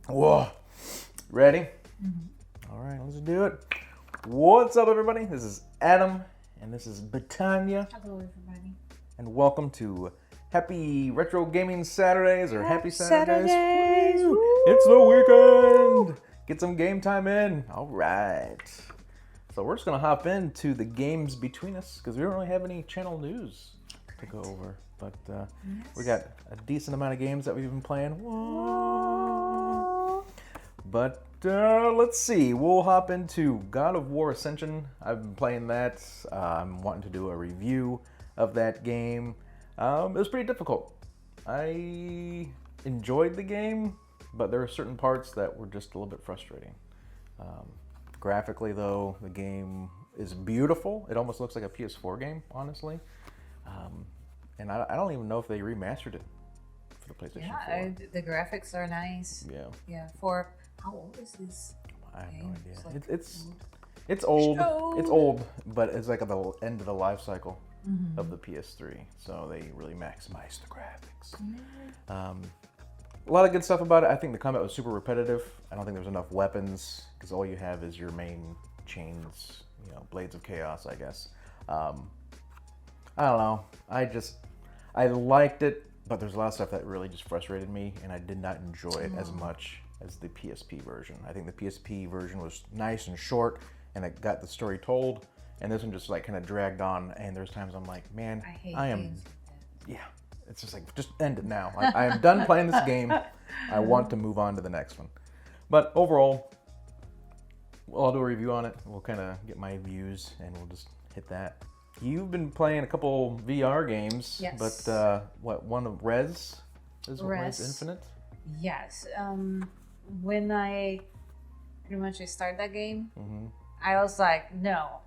Whoa. Ready? All right, let's do it. What's up, everybody? This is Adam, and this is Betania. Hello, everybody. And welcome to Happy Retro Gaming Saturdays, or Happy Saturdays. Saturdays. Woo! Woo! It's the weekend. Get some game time in. All right. So we're just going to hop into the games between us because we don't really have any channel news to go over. But we got a decent amount of games that we've been playing. Whoa. But let's see. We'll hop into God of War Ascension. I've been playing that. I'm wanting to do a review of that game. It was pretty difficult. I enjoyed the game, but there are certain parts that were just a little bit frustrating. Graphically, though, the game is beautiful. It almost looks like a PS4 game, honestly. And I don't even know if they remastered it for the PlayStation 4. The graphics are nice. Yeah. Yeah. For how old is this? I have no game? idea. It's like It's old. old. It's old, but it's like at the end of the life cycle of the PS3, so they really maximized the graphics. A lot of good stuff about it. I think the combat was super repetitive. I don't think there's enough weapons because all you have is your main chains, blades of chaos, I guess. I don't know. I liked it, but there's a lot of stuff that really just frustrated me, and I did not enjoy it as much as the PSP version. I think the PSP version was nice and short, and it got the story told, and this one just like kind of dragged on, and there's times I'm like, man, I am, yeah, it's just like, just end it now. I am done playing this game. I want to move on to the next one. But overall, I'll do a review on it. We'll kind of get my views, and we'll just hit that. You've been playing a couple VR games, Yes. but one of Rez? Is it Rez Infinite? Yes. When I pretty much started that game, I was like, no,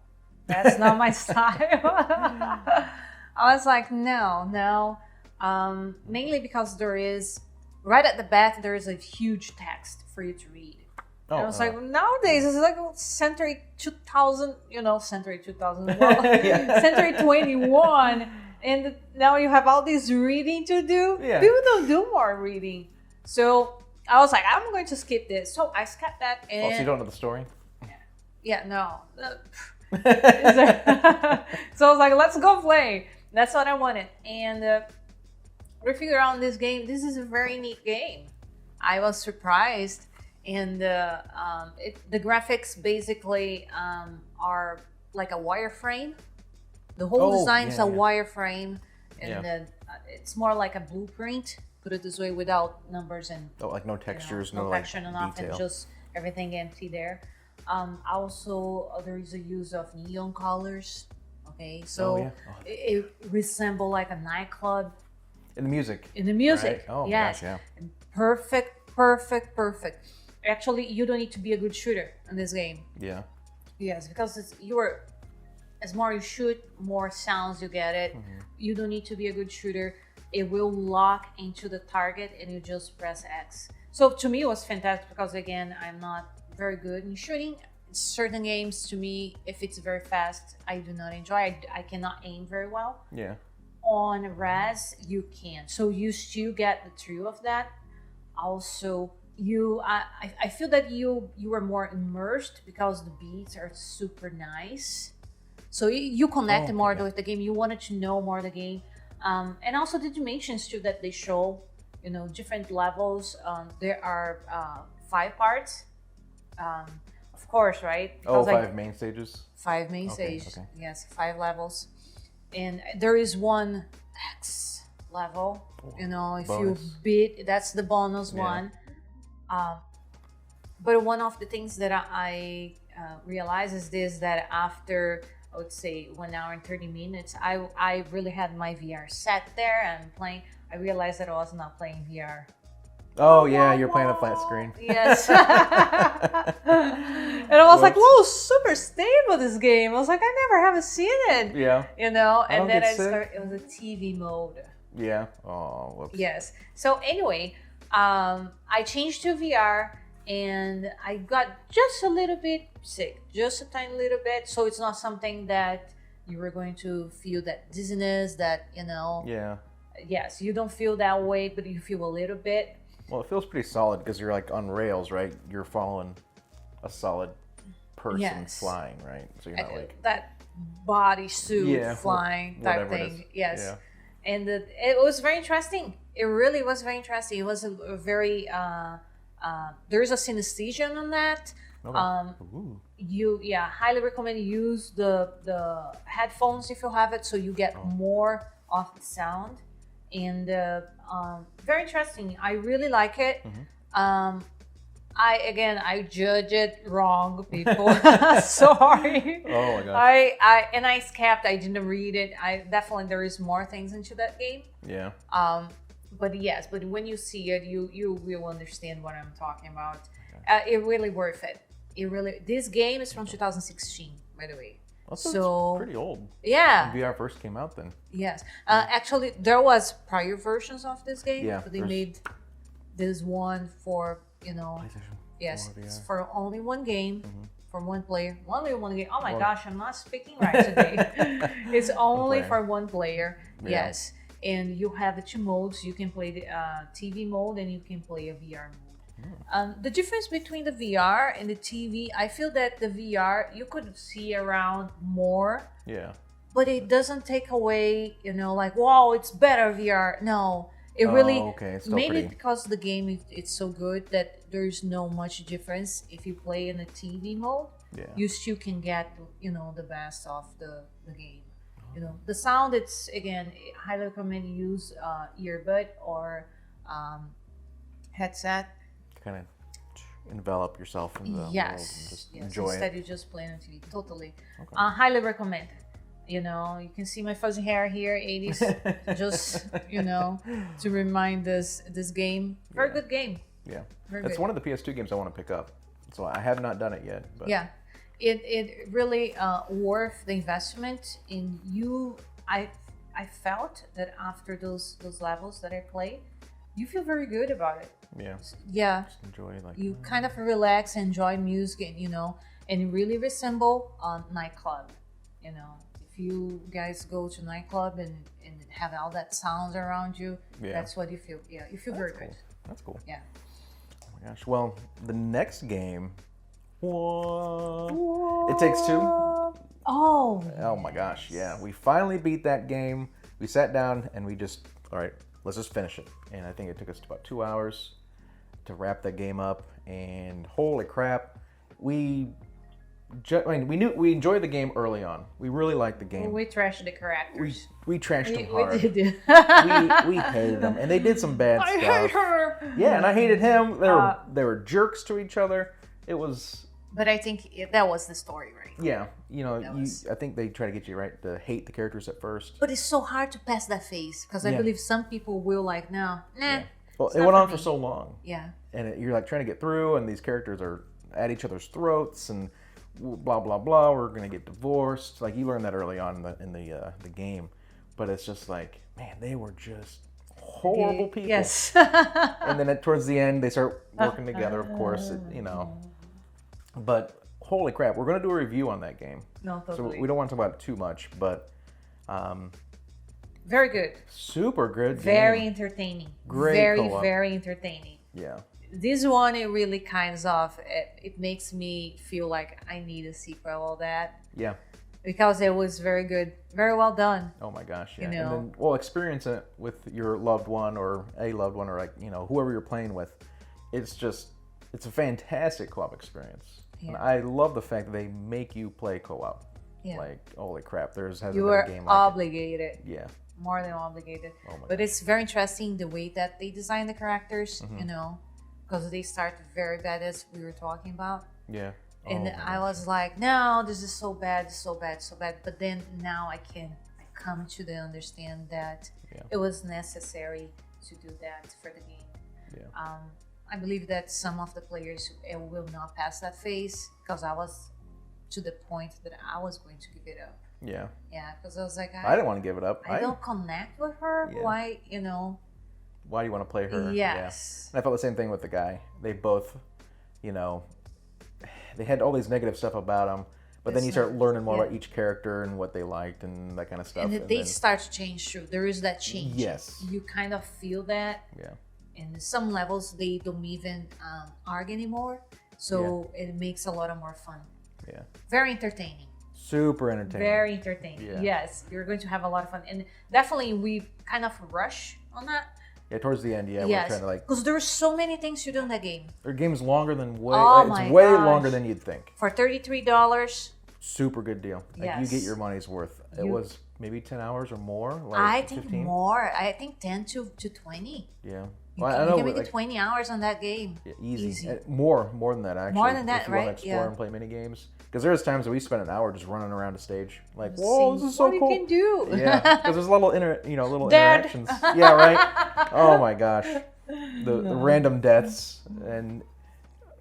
that's not my style. I was like, no. Mainly because there is, right at the back, there is a huge text for you to read. And I was like, nowadays, it's like century 2000, century 2000, century 21, and now you have all this reading to do. Yeah. People don't do more reading. So I was like, I'm going to skip this. So I skipped that. And so you don't know the story? yeah, no. So I was like, let's go play. That's what I wanted. And we figured out this game. This is a very neat game. I was surprised. And the graphics basically are like a wireframe. The whole design is a wireframe. And it's more like a blueprint, put it this way, without numbers and like no textures, no like texture enough, and just everything empty there. Also, there is a use of neon colors. Okay, so it resembles like a nightclub. In the music. Right? Oh, yes. Gosh, yeah. And perfect. Actually, you don't need to be a good shooter in this game. Yeah. Yes, because as more you shoot, more sounds you get it. You don't need to be a good shooter. It will lock into the target and you just press X. So to me, it was fantastic because, again, I'm not very good in shooting. Certain games, to me, if it's very fast, I do not enjoy. I cannot aim very well. Yeah. On Rez, you can. So you still get the thrill of that. Also, I feel that you are more immersed because the beats are super nice. So you connect more with the game. You wanted to know more of the game. And also the dimensions too that they show, different levels. There are 5 parts. Of course, right? Because 5 main stages? 5 main stages. Okay. Yes, 5 levels. And there is one X level. If bonus. You beat, that's the bonus one. But one of the things that I realized is this, that after, I would say, 1 hour and 30 minutes, I really had my VR set there and playing. I realized that I was not playing VR. Oh, yeah, you're playing a flat screen. Yes. And I was like, whoa, super stable, this game. I was like, I never haven't seen it. Yeah. And then I started, it was a TV mode. Yeah. Oh, whoops. Yes. So anyway, I changed to VR and I got just a little bit sick, just a tiny little bit. So it's not something that you were going to feel that dizziness, that, Yeah. Yes, you don't feel that way, but you feel a little bit. Well, it feels pretty solid because you're like on rails, right? You're following a solid person flying, right? So you're not like that bodysuit flying type thing. Yes. Yeah. And it was very interesting. It really was very interesting. It was a very there's a synesthesia on that. Okay. Highly recommend use the headphones if you have it, so you get more of the sound. And very interesting. I really like it. I judge it wrong, people. Sorry. Oh my gosh. I skipped. I didn't read it. There is more things into that game. Yeah. But when you see it, you will understand what I'm talking about. Okay. It really worth it. This game is from 2016, by the way. So pretty old. Yeah. When VR first came out then. Yes. Actually, there was prior versions of this game. Yeah. But they made this one for, PlayStation. Yes. It's for only one game. For one player. Only one game. Oh my gosh, I'm not speaking right today. It's only for one player. Yeah. Yes. And you have the two modes. You can play the TV mode and you can play a VR mode. The difference between the VR and the TV, I feel that the VR, you could see around more. Yeah. But it doesn't take away, like, wow, it's better VR. No. It really, it's maybe because the game it's so good that there's no much difference. If you play in the TV mode, you still can get, the best of the game. The sound, it's, again, I highly recommend you use earbud or headset. Kind of envelop yourself in the world and just enjoy it. Instead you just play on TV. Totally. Okay. Highly recommend. You can see my fuzzy hair here, 80s. Just, to remind this game. Very good game. Yeah. It's one of the PS2 games I want to pick up. So I have not done it yet. But. Yeah. It really worth the investment in you. I felt that after those levels that I played, you feel very good about it. Yeah. Yeah. Just enjoy you kind of relax, enjoy music, and really resemble a nightclub. If you guys go to nightclub and have all that sounds around you, that's what you feel. Yeah, you feel very good. That's cool. Yeah. Oh my gosh. Well, the next game, It Takes Two. Oh my gosh. Yeah, we finally beat that game. We sat down and we just, all right, let's just finish it. And I think it took us about 2 hours to wrap that game up. And holy crap, we enjoyed the game early on. We really liked the game. We trashed the characters. We trashed them hard. We did. we hated them, and they did some bad stuff. I hate her. Yeah, and I hated him. They were jerks to each other. It was. But I think that was the story, right? Yeah, I think they try to get you to hate the characters at first. But it's so hard to pass that phase because I believe some people will nah. Yeah. Well, it went on for so long. Yeah. And you're trying to get through, and these characters are at each other's throats, and blah blah blah. We're gonna get divorced. You learn that early on in the game, but it's just man, they were just horrible people. Yes. And then towards the end, they start working together. Of course, But holy crap, we're gonna do a review on that game. No, totally. So we don't want to talk about it too much, but. Very good. Super good. Very game. entertaining. Great Very, co-op. very entertaining. Yeah. This one, it really it makes me feel like I need a sequel of that. Yeah. Because it was very good. Very well done. Oh my gosh, yeah. And then, experience it with your loved one or a loved one or whoever you're playing with. It's a fantastic co-op experience. Yeah. And I love the fact that they make you play co-op. Yeah. Holy crap, hasn't been a game obligated. It. Yeah. More than obligated. Oh my but it's very interesting the way that they design the characters, because they start very bad, as we were talking about. Yeah. And I was like, no, this is so bad, so bad, so bad. But then now I come to understand that it was necessary to do that for the game. Yeah. I believe that some of the players will not pass that phase because I was to the point that I was going to give it up. Yeah. Yeah, because I was like, I didn't want to give it up. I don't connect with her. Yeah. Why, Why do you want to play her? Yes. Yeah. And I felt the same thing with the guy. They both, they had all these negative stuff about them, but then you start learning more about each character and what they liked and that kind of stuff. And they start to change too. There is that change. Yes. You kind of feel that. Yeah. and some levels they don't even arg anymore, so it makes a lot of more fun. Yeah. Very entertaining. Super entertaining. Very entertaining. Yeah. Yes, you're going to have a lot of fun, and definitely we kind of rush on that. Yeah, towards the end, we're trying to like. Because there's so many things to do in that game. Their game's longer than way. Oh It's way gosh. longer than you'd think. For $33. Super good deal. Like Yes. you get your money's worth. It was maybe 10 hours or more. Like I think 15? more. I think 10 to 20. Yeah. You Well, can, I know. you can make like, it 20 hours on that game. yeah, easy. More than that actually. More than that, if you want right? to explore and play mini games. Because there's times that we spent an hour just running around a stage, like, See whoa, this is so what cool. you can do. Yeah, because there's little Dead. interactions. Yeah, right. Oh my gosh, the random deaths and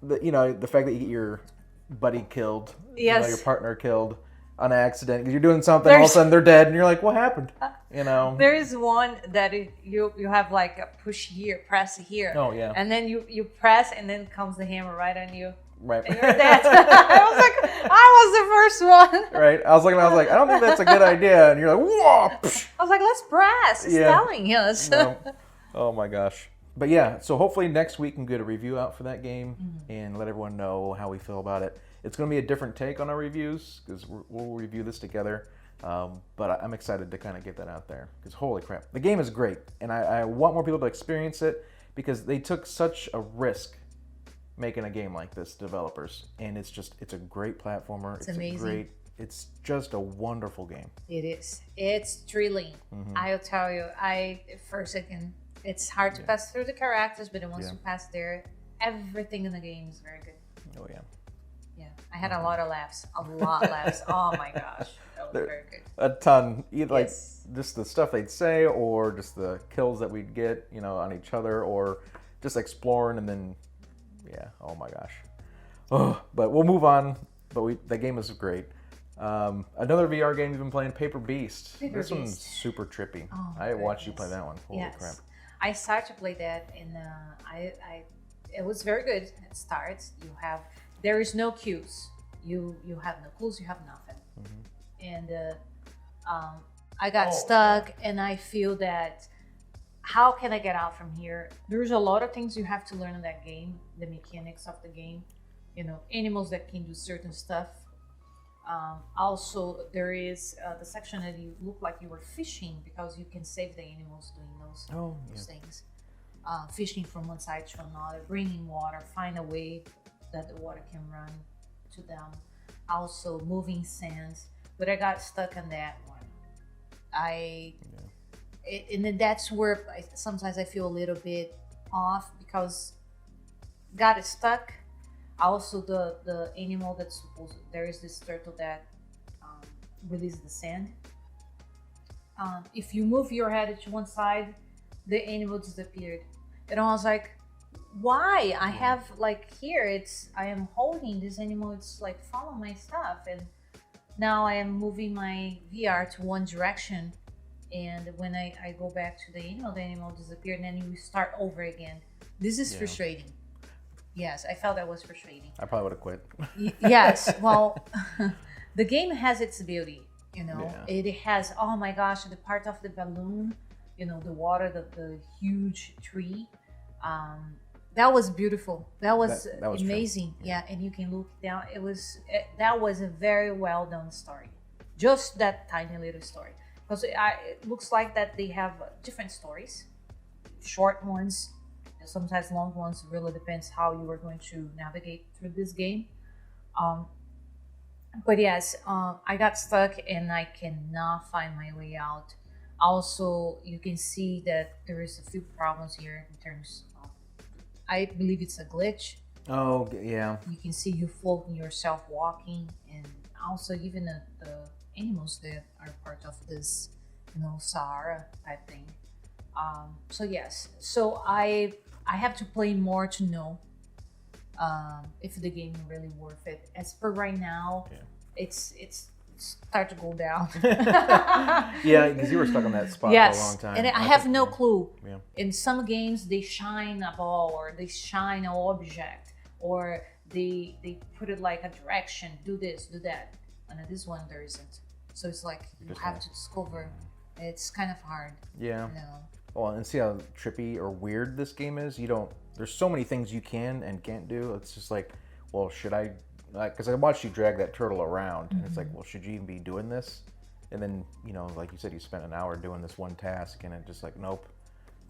the fact that you get your buddy killed, Yes. your partner killed on accident because you're doing something, all of a sudden they're dead, and you're like, what happened? There is one that you have like a push here, press here. Oh yeah. And then you press, and then comes the hammer right on you. Right. And you're dead. I was the first one. Right. I was like, I don't think that's a good idea, and you're like, whoa. Psh. I was like, let's press. It's telling us. No. Oh my gosh. But yeah, so hopefully next week we can get a review out for that game and let everyone know how we feel about it. It's going to be a different take on our reviews because we'll review this together. But I'm excited to kind of get that out there because holy crap, the game is great, and I want more people to experience it because they took such a risk making a game like this, developers, and it's a great platformer. It's amazing. It's just a wonderful game. It is. It's thrilling. I'll tell you. It's hard to pass through the characters, but once you pass there, everything in the game is very good. Oh yeah. Yeah, I had a lot of laughs. Oh my gosh, that was very good. A ton. Like just the stuff they'd say, or just the kills that we'd get, on each other, or just exploring, and then, yeah. Oh my gosh. Oh, but we'll move on. But the game is great. Another VR game you've been playing, Paper Beast. This one's super trippy. Oh, I watched you play that one. Holy crap. I started to play that, and it was very good. It starts. There is no cues. You have no clues. You have nothing. And I got stuck, and I feel that how can I get out from here? There's a lot of things you have to learn in that game. The mechanics of the game. Animals that can do certain stuff. Also, there is the section that you look like you were fishing because you can save the animals doing those things. Fishing from one side to another, bringing water, find a way that the water can run to them. Also, moving sands. But I got stuck on that one. And then that's where sometimes I feel a little bit off because got stuck. Also, the animal that's supposed there is this turtle that releases the sand. If you move your head to one side, the animal disappeared, and I was like, "Why? I have I am holding this animal. It's like follow my stuff, and now I am moving my VR to one direction, and when I go back to the animal disappeared, and then you start over again. This is frustrating." Yes, I felt that was frustrating. I probably would have quit. Yes, well, the game has its beauty, Yeah. It has, oh my gosh, the part of the balloon, the water, the huge tree. That was beautiful. That was amazing. Yeah, and you can look down. That was a very well done story. Just that tiny little story. Because it looks like that they have different stories, short ones, sometimes long ones. Really depends how you are going to navigate through this game. But yes, I got stuck and I cannot find my way out. Also, you can see that there is a few problems here in terms of, I believe it's a glitch. Oh yeah. You can see you floating yourself walking, and also even the animals that are part of this, Sahara type thing. So yes, so I have to play more to know if the game is really worth it. As per right now, it's start to go down. Yeah, because you were stuck on that spot for a long time. And I have no clue. Yeah. In some games, they shine a ball or they shine an object or they put it like a direction, do this, do that. And in this one, there isn't. So it's like you have to discover. It's kind of hard. Yeah. well, and see how trippy or weird this game is. There's so many things you can and can't do. It's just like, well, should I, because I watched you drag that turtle around, and it's like, well, should you even be doing this? And then, you know, like you said, you spent an hour doing this one task, and it just like, nope.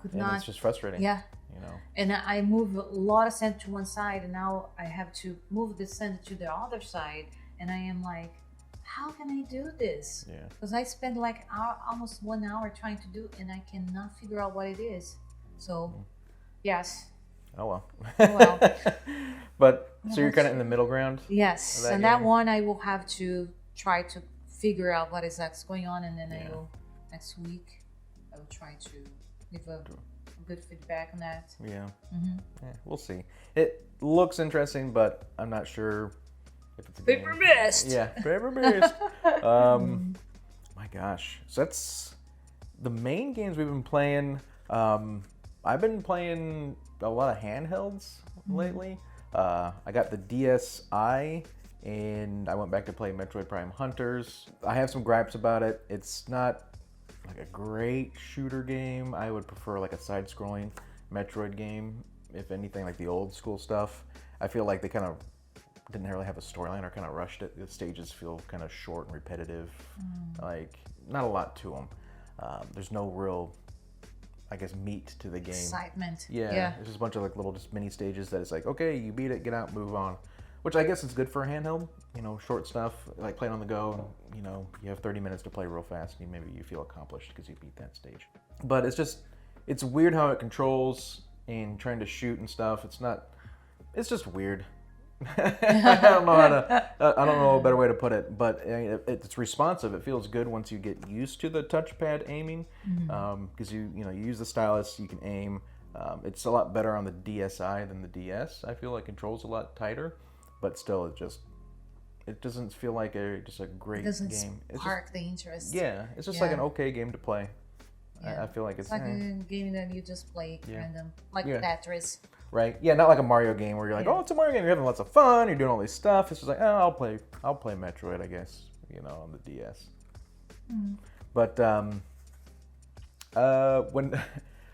It's just frustrating. Yeah. You know. And I move a lot of sand to one side, and now I have to move the sand to the other side, and I am like, how can I do this? Yeah. Because I spend like almost 1 hour trying to do, and I cannot figure out what it is. So, yes. Oh well. Oh well. But so you're kind of in the middle ground. Yes, and that one I will have to try to figure out what is that's going on, and then I will next week. I will try to give a good feedback on that. Yeah. We'll see. It looks interesting, but I'm not sure if it's a paper game. mist. Yeah, paper mist. My gosh, so that's the main games we've been playing. I've been playing a lot of handhelds lately. I got the DSi, and I went back to play Metroid Prime Hunters. I have some gripes about it. It's not like a great shooter game. I would prefer like a side-scrolling Metroid game, if anything, like the old school stuff. I feel like they kind of didn't really have a storyline or kind of rushed it. The stages feel kind of short and repetitive. Like, not a lot to them. There's no real, I guess, meat to the game. Excitement. Yeah. There's just a bunch of like little just mini stages that it's like, okay, you beat it, get out, move on. Which I guess is good for a handheld, you know, short stuff, like playing on the go, you know, you have 30 minutes to play real fast and maybe you feel accomplished because you beat that stage. But it's weird how it controls and trying to shoot and stuff. It's just weird. I don't know a better way to put it, but it's responsive. It feels good once you get used to the touchpad aiming, because you use the stylus, you can aim. It's a lot better on the DSi than the DS. I feel like controls a lot tighter, but still, it doesn't feel like just a great game. It doesn't spark the interest. Yeah, it's just like an okay game to play. I feel like it's like a game that you just play random, like Tetris. Right? Yeah, not like a Mario game where you're like, oh, it's a Mario game. You're having lots of fun. You're doing all this stuff. It's just like, oh, I'll play Metroid, I guess. You know, on the DS. But when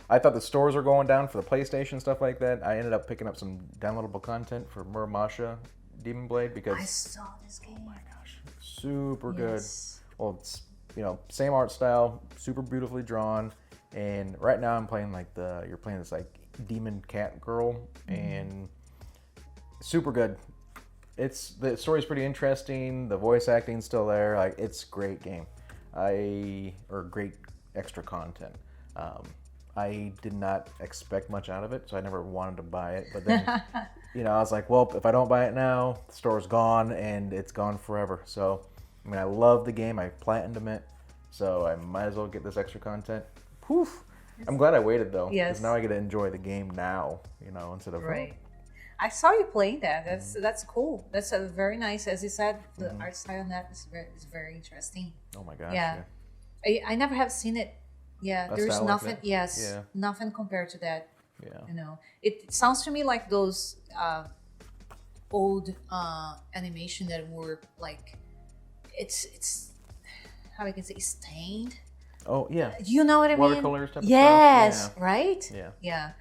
I thought the stores were going down for the PlayStation stuff like that, I ended up picking up some downloadable content for Muramasa Demon Blade because I saw this game. Oh my gosh, super good. Well, it's same art style, super beautifully drawn, and right now I'm playing like you're playing this like demon cat girl, and super good. The story's pretty interesting. The voice acting's still there. Like, it's a great game. Or great extra content. I did not expect much out of it, so I never wanted to buy it. But then, I was like, well, if I don't buy it now, the store's gone, and it's gone forever. So, I mean, I love the game. I platinumed it, so I might as well get this extra content. Poof. I'm glad I waited, though. Yes. Because now I get to enjoy the game now, instead of... Right. I saw you playing that. That's cool. That's a very nice, as you said, the art style on that is very interesting. Oh my gosh. Yeah. I never have seen it. Yeah, there's nothing. Like nothing compared to that. Yeah. It sounds to me like those old animation that were like, it's how I can say, stained. Oh yeah. You know what I mean? Watercolors type of stuff. Stuff. Right? Yeah. Yeah.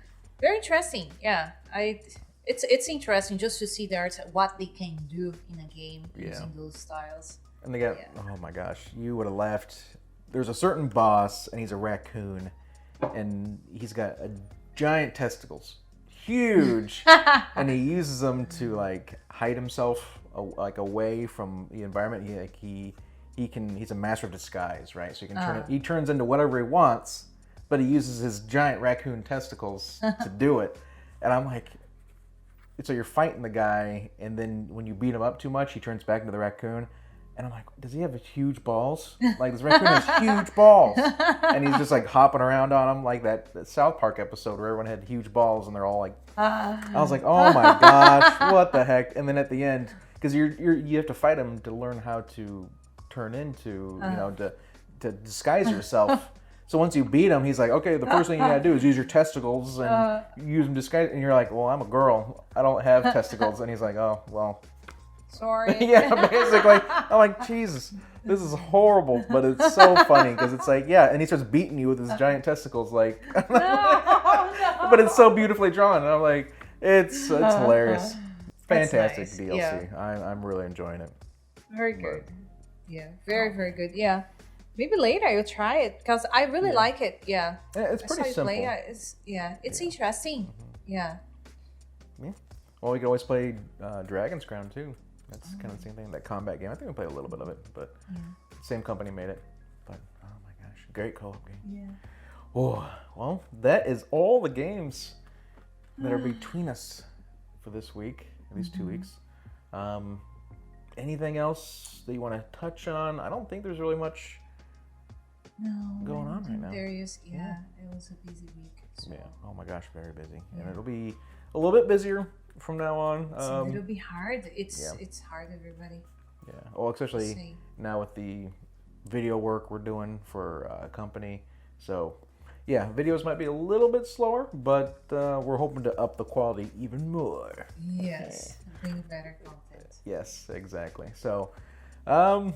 Very interesting. Yeah. It's interesting just to see the art, what they can do in a game using those styles. And they got oh my gosh, you would have laughed. There's a certain boss, and he's a raccoon, and he's got giant testicles, huge, and he uses them to like hide himself like away from the environment. He's a master of disguise, right? So he turns into whatever he wants, but he uses his giant raccoon testicles to do it. And I'm like, so you're fighting the guy, and then when you beat him up too much, he turns back into the raccoon. And I'm like, does he have huge balls? Like, this raccoon has huge balls. And he's just like hopping around on them, like that South Park episode where everyone had huge balls and they're all like, I was like, oh my gosh, what the heck? And then at the end, because you have to fight him to learn how to turn into, to disguise yourself. So once you beat him, he's like, okay, the first thing you gotta do is use your testicles and use them to disguise. And you're like, well, I'm a girl. I don't have testicles. And he's like, oh, well. Sorry. Yeah, basically. I'm like, Jesus, this is horrible, but it's so funny because it's like, yeah, and he starts beating you with his giant testicles, like, No. but it's so beautifully drawn, and I'm like, it's hilarious. Fantastic nice. DLC. Yeah. I'm really enjoying it. Very good. Yeah, very good. Yeah. Maybe later I'll try it because I really like it. Yeah. It's pretty simple. It's interesting. Yeah. Yeah. Well, we could always play Dragon's Crown too. That's kind of the same thing. That combat game. I think we played a little bit of it, but same company made it. But oh my gosh, great co-op game. Yeah. Oh, well, that is all the games that are between us for this week, at least 2 weeks. Anything else that you want to touch on? I don't think there's really much going on right now. It was a busy week. So. Yeah. Oh my gosh, very busy, and it'll be a little bit busier from now on. It'll be hard. It's hard, everybody. Yeah. Well, especially now with the video work we're doing for a company. So, yeah, videos might be a little bit slower, but we're hoping to up the quality even more. Yes, bring better content. Yes, exactly. So, I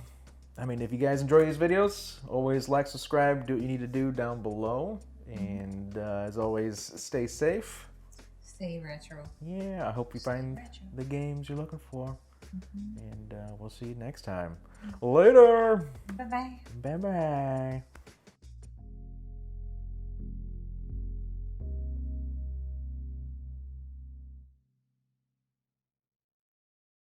mean, if you guys enjoy these videos, always like, subscribe, do what you need to do down below. And as always, stay safe. Stay retro. Yeah, I hope you find the games you're looking for. And we'll see you next time. Later. Bye-bye. Bye-bye.